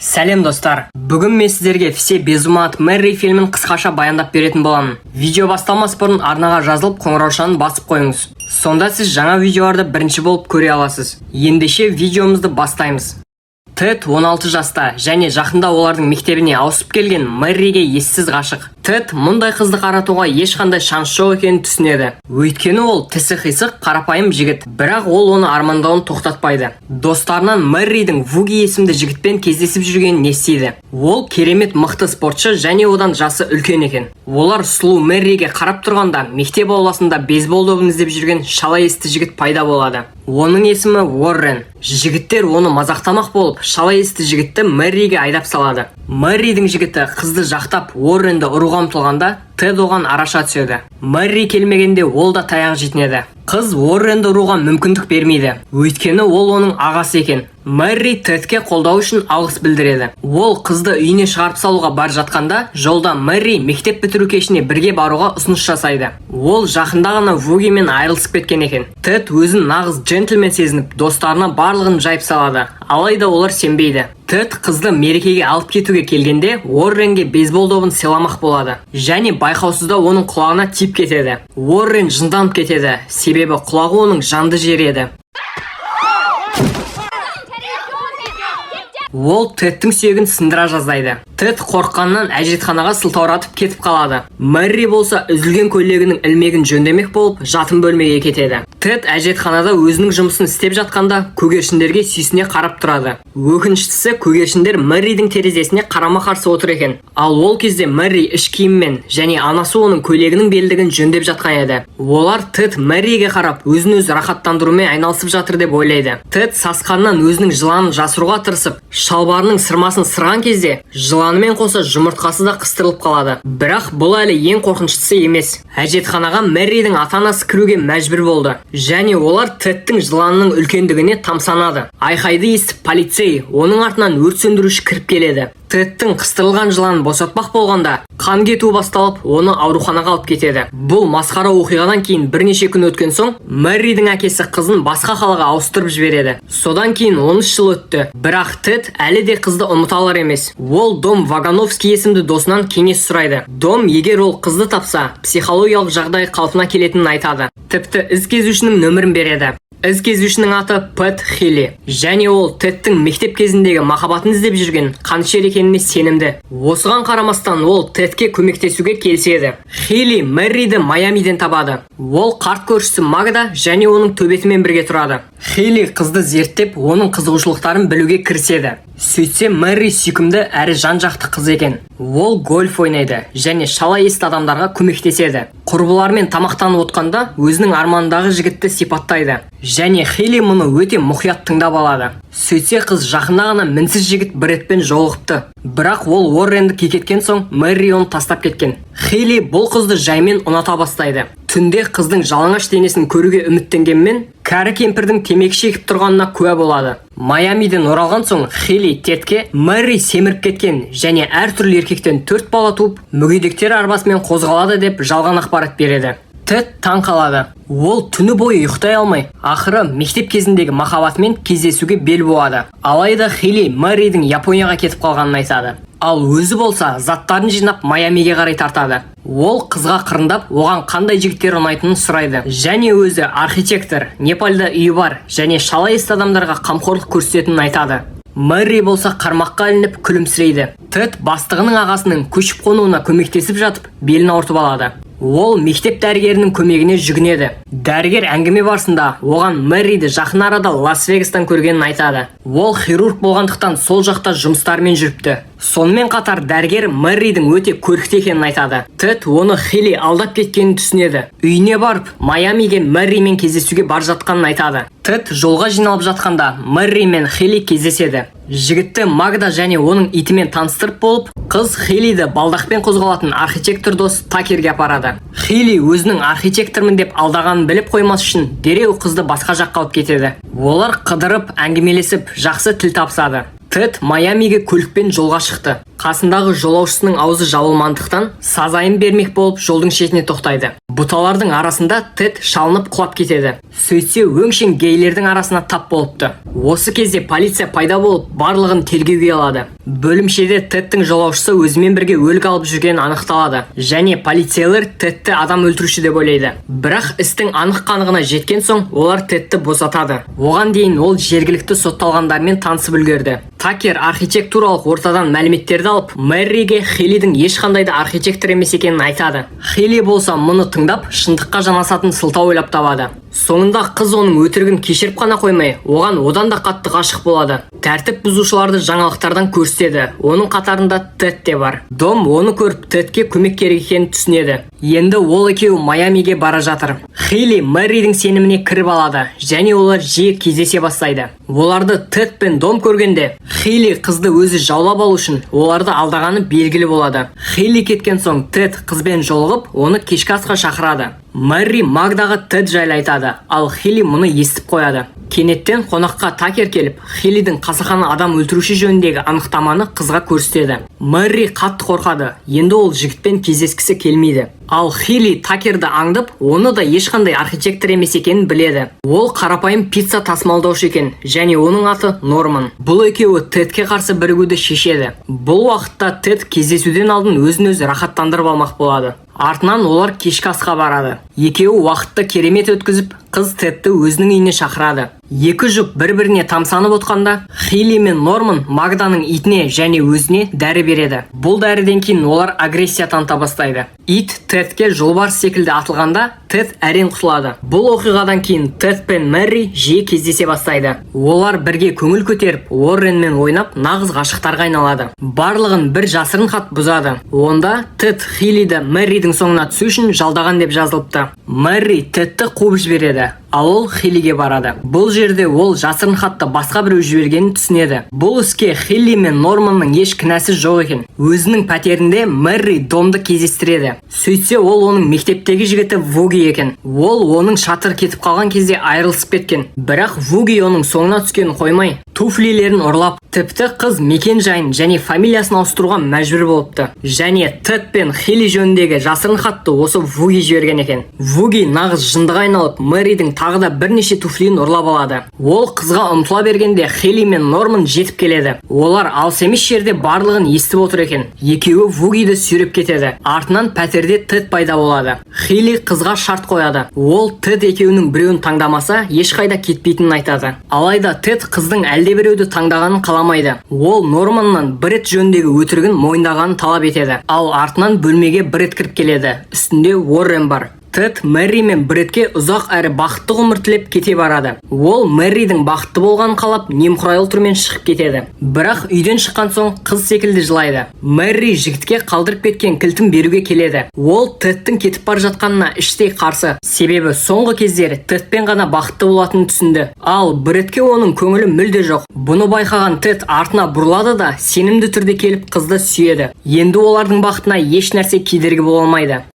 Сәлем достар. Бүгін мен сіздерге «Все без ума» от Мэри фильмін қысқаша баяндап беретін боламын. Видео басталмас бұрын арнаға жазылып қоңыраушаны басып қойыңыз. Сонда сіз жаңа видеоларды бірінші болып көре аласыз. Ендеше видеомызды бастаймыз. Тед 16 жаста және жақында олардың мектебіне ауысып келген Мэриге ессіз ғашық. Тед мұндай қызды қаратуға ешқандай шанс жоқ екенін түсінеді. Өйткені ол тісі қисық қарапайым жігіт, бірақ ол оны армандауын тоқтатпайды. Достарынан Мэридің Вуги есімді жігітпен кездесіп жүргенін естиді. Ол керемет мықты спортшы және одан жасы үлкен екен. Олар сұлу Мэриге қарап тұрғанда мектеп ауласында бейсбол добын іздеп жүрген шала есті жігіт пайда болады. Оның есімі Уоррен. Жігіттер оны мазақтамақ болып, шала есті жігітті Мэриге айдап салады. Мэридің жігіті қызды жақтап Уорренді ұруға ұмтылғанда, Тед оған араша түседі. Мэри келмегенде ол да таяқ жейтін. Қыз Уорренді ұруға мүмкіндік бермейді, өйткені ол оның ағасы екен. Мэри Тедке қолдау үшін алғыс білдіреді. Ол қызды үйіне шығарып салуға бар жатқанда, жолда Мэри мектеп бітіру кешіне бірге баруға ұсыныс жасайды. Ол жақында ғана Вугимен айырылысып кеткен екен. Тед өзін нағыз джентльмен сезініп, достарына барлығын жайып салады. Алайда олар сенбейді. Тед қызды мерекеге алып кетуге келгенде Уорренге бейсбол добын сыйламақ болады. Және байқаусызда оның құлағына тиіп кетеді. Уоррен жынданып кетеді, себебі құлағы оның жанды жері еді. Ол Тедтің сүйегін сындыра жаздайды. Тед қорыққаннан әжетханаға сылтауратып кетіп қалады. Мэри болса үзілген көйлегінің ілмегін жөндемек болып, жатын бөлмеге кетеді. Тед әжетханада өзінің жұмысын істеп жатқанда көгершіндерге сүйсіне қарап тұрады. Өкініштісі, көгершіндер Мэридің терезесіне қарама-қарсы отыр екен. Ал ол кезде Мэри іш киіммен және анасы оның көйлегінің белдігін жөндеп жатқан еді. Олар Тед Мэриге қарап, өзін-өзі рахаттандырумен айналысып жатыр деп ойлайды. Тед сасқаннан өзінің жыланын жасыруға тырысып, шалбарының сырмасын сырған кезде жыланымен қоса жұмыртқасы да қыстырылып қалады. Бірақ бұл әлі ең қорқыныштысы емес. Әжетханаға Мэридің ата-анасы кіруге мәжбүр болды. Және олар Тедтің жыланының үлкендігіне тамсанады. Айқайды естіп полицей, оның артынан өрт сөндіруші кіріп келеді. Тедтің қыстырылған жыланын босатпақ болғанда, қан кету басталып, оны ауруханаға алып кетеді. Бұл масқара оқиғадан кейін бірнеше күн өткен соң, Мэридің әкесі қызын басқа қалаға ауыстырып жібереді. Содан кейін 13 жыл өтті. Бірақ Тед әлі де қызды ұмыта алар емес. Ол Дом Вагановский есімді досынан кеңес сұрайды. Дом, егер ол қызды тапса, психологиялық жағдай қалпына келетінін айтады. Тіпті із кезушінің нөмірін береді. Із кезушінің аты Пэт Хилли. Және ол Тедтің мектеп кезіндегі махаббатын іздеп жүрген қаншер екеніне сенімді. Осыған қарамастан ол Тедке көмектесуге келіседі. Хилли Мэриді Майамиден табады. Ол қарт көршісі Магда және оның төбетімен бірге тұрады. Хилли қызды зерттеп, оның қызығушылықтарын білуге кіріседі. Сөйтсе, Мэри сүйкімді әрі жан-жақты қыз екен. Ол гольф ойнайды және шала есті адамдарға көмектеседі. Құрбылармен тамақтанып отқанда өзінің армандағы жігітті сипаттайды. Және Хилли мұны өте мұқият тыңдап алады. Сөйтсе, қыз жақында ғана мінсіз жігіт Брэдпен жолығыпты. Бірақ ол Уорренді кекеткен соң, Мэри оны тастап кеткен. Хилли бұл қызды жаймен ұната бастайды. Түнде қыздың жалаңаш денесін көруге үміттенгенмен, кәрі кемпірдің темекі шегіп тұрғанына куә болады. Майамиден оралған соң, Хилли Тедке Мэри семіріп кеткен және әртүрлі еркектен 4 бала туып, мүгедектер арбасымен қозғалады деп жалған ақпарат береді. Тед таң қалады. Ол түні бойы ұйықтай алмай, ақыры мектеп кезіндегі махаббатымен кездесуге бел буады. Алайда Хилли Мэридің Японияға кетіп қалғанын айтады. Ал өзі болса, заттарын жинап Майамиге қарай тартады. Ол қызға қырындап, оған қандай жігіттер ұнайтынын сұрайды. Және өзі архитектор, Непалда үйі бар және шала есті адамдарға қамқорлық көрсететінін айтады. Мэри болса қармаққа ілініп күлімсірейді. Тед бастығының ағасының көшіп қонуына көмектесіп жатып, белін ауыртып алады. Ол мектеп дәрігерінің көмегіне жүгінеді. Дәрігер әңгіме барысында оған Мэриді жақын арада Лас-Вегастан көргенін айтады. Ол хирург болғандықтан сол жақта жұмыстармен жүріпті. Сонымен қатар дәрігер Мэридің өте көрікті екенін айтады. Тед оны Хилли алдап кеткенін түсінеді. Үйіне барып, Майамиге Мэримен кездесуге бар жатқанын айтады. Тед жолға жиналып жатқанда Мэри мен Хилли кездеседі. Жігітті Магда және оның итімен таныстырып болып, қыз Хиллиді балдақпен қозғалатын архитектор дос Такерге апарады. Хилли өзінің архитектормын деп алдағанын біліп қоймас үшін дереу қызды басқа жаққа алып кетеді. Олар қыдырып, әңгімелесіп, жақсы тіл табысады. Тед Майамиге көлікпен жолға шықты. Қасындағы жолаушысының аузы жабылмандықтан сазайын бермек болып жолдың шетіне тоқтайды. Бұталардың арасында Тед шалынып құлап кетеді. Сөйтсе өңшең гейлердің арасына тап болыпты. Осы кезде полиция пайда болып барлығын тергеуге алады. Бөлімшеде Тедтің жолаушысы өзімен бірге өлік алып жүргені анықталады. Және полицейлер Тедті адам өлтіруші деп ойлайды. Бірақ істің анық-қанығына жеткен соң олар Тедті босатады. Оған дейін ол жергілікті сотталғандармен танысып үлгерді. Такер архитектуралық ортадан мәліметтерді алып, Мэрриге Хиллидің ешқандай да архитектор емес екенін айтады. Хилли болса мұны тыңдап, шындыққа жанасатын сылтау ойлап табады. Соңында қыз оның өтірігін кешіріп қана қоймай, оған одан да қатты ғашық болады. Тәртіп бұзушыларды жаңалықтардан көрсетеді. Оның қатарында Тед те бар. Дом оны көріп Тедке көмек керек екенін түсінеді. Енді ол екеуі Майамиге бара жатыр. Хилли Мэрридің сеніміне кіріп алады, және олар жиі кездесе бастайды. Оларды Тед пен Дом көргенде, Хилли қызды өзі жаулап алу үшін оларды алдағаны белгілі болады. Хилли кеткен соң Тед қызбен жолығып, оны кешкі асқа шақырады. Мэрри Магдаға Тед жайлы айтады, ал Хилли мұны естіп қояды. Кенеттен қонаққа Такер келіп, Хиллидің қасақана адам өлтіруші жөніндегі анықтаманы қызға көрсетеді. Мэрри қатты қорқады, енді ол жігітпен кездескісі келмейді. Ал Хилли Такерді аңдып, оны да ешқандай архитектор емес екенін біледі. Ол қарапайым пицца тасымалдаушы екен, және оның аты Норман. Бұл екеуі Тедке қарсы бірігуді шешеді. Бұл уақытта Тед кездесуден алдын өзін-өзі рахаттандырып алмақ болады. Артынан олар кешкі асқа барады. Екеуі уақытты керемет өткізіп, қыз Тедті өзінің үйіне шақырады. Екі жұп бір-біріне тамсанып отқанда, Хилли мен Норман Магданың итіне және өзіне дәрі береді. Бұл дәріден кейін олар агрессия таныта бастайды. Ит Тедке жолбарыс секілді атылғанда, Тед әрең құтылады. Бұл оқиғадан кейін Тед пен Мэрри жиі кездесе бастайды. Олар бірге көңіл көтеріп, Уорренмен ойнап, нағыз ғашықтарға айналады. Барлығын бір жасырын хат бұзады. Онда Тед Хиллиді Мэрридің соңына түсу үшін жалдаған деп жазылыпты. Мэрри Тедті қуып жібереді, ал ол Хиллиге барады. Бұл жерде ол жасырын хатты басқа біреу жібергенін түсінеді. Бұл іске Хилли мен Норманның еш кінәсі жоқ екен. Өзінің пәтерінде Мэрри Домды кездестіреді. Сөйтсе ол оның мектептегі жігіті Вуги екен. Ол оның шатыр кетіп қалған кезде айырылысып кеткен. Бірақ Вуги оның соңына түскенін қоймай, туфлилерін ұрлап, тіпті қыз мекен жайын және фамилиясын ауыстыруға мәжбүр болыпты. Және Тед пен Хилли жөніндегі жасырын хатты осы Вуги жіберген екен. Вуги нағыз жындыға айналып, Мэрридің тағы да бірнеше туфлиін ұрлап алады. Ол қызға ұмтыла бергенде Хилли мен Норман жетіп келеді. Олар алыс емес жерде барлығын естіп отыр екен. Екеуі Вугиді сүйреп кетеді. Артынан пәтерде Тед пайда болады. Хилли қызға шарт қояды. Ол Тед екеуінің біреуін таңдамаса, ешқайда кетпейтінін айтады. Алайда Тед қыздың әлдебіреуді таңдағанын қаламайды. Ол Норманнан Бред жөніндегі өтірігін мойындағанын талап етеді. Ал артынан бөлмеге Бред кіріп келеді. Үстінде Уоррен бар. Тед Мэрри мен Бредке ұзақ әрі бақытты ғұмыр тілеп кете барады. Ол Мэрридің бақытты болғанын қалап, немқұрайлы түрмен шығып кетеді. Бірақ үйден шыққан соң қыз секілді жылайды. Мэрри жігітке қалдырып кеткен кілтін беруге келеді. Ол Тедтің кетіп бар жатқанына іштей қарсы. Себебі соңғы кездері Тедпен ғана бақытты болатынын түсінді. Ал Бредке оның көңілі мүлде жоқ. Бұны байқаған Тед артына бұрылады да сенімді түрде келіп қызды сүйеді. Енді олардың бақытына еш нәрсе кедергі бола алмайды.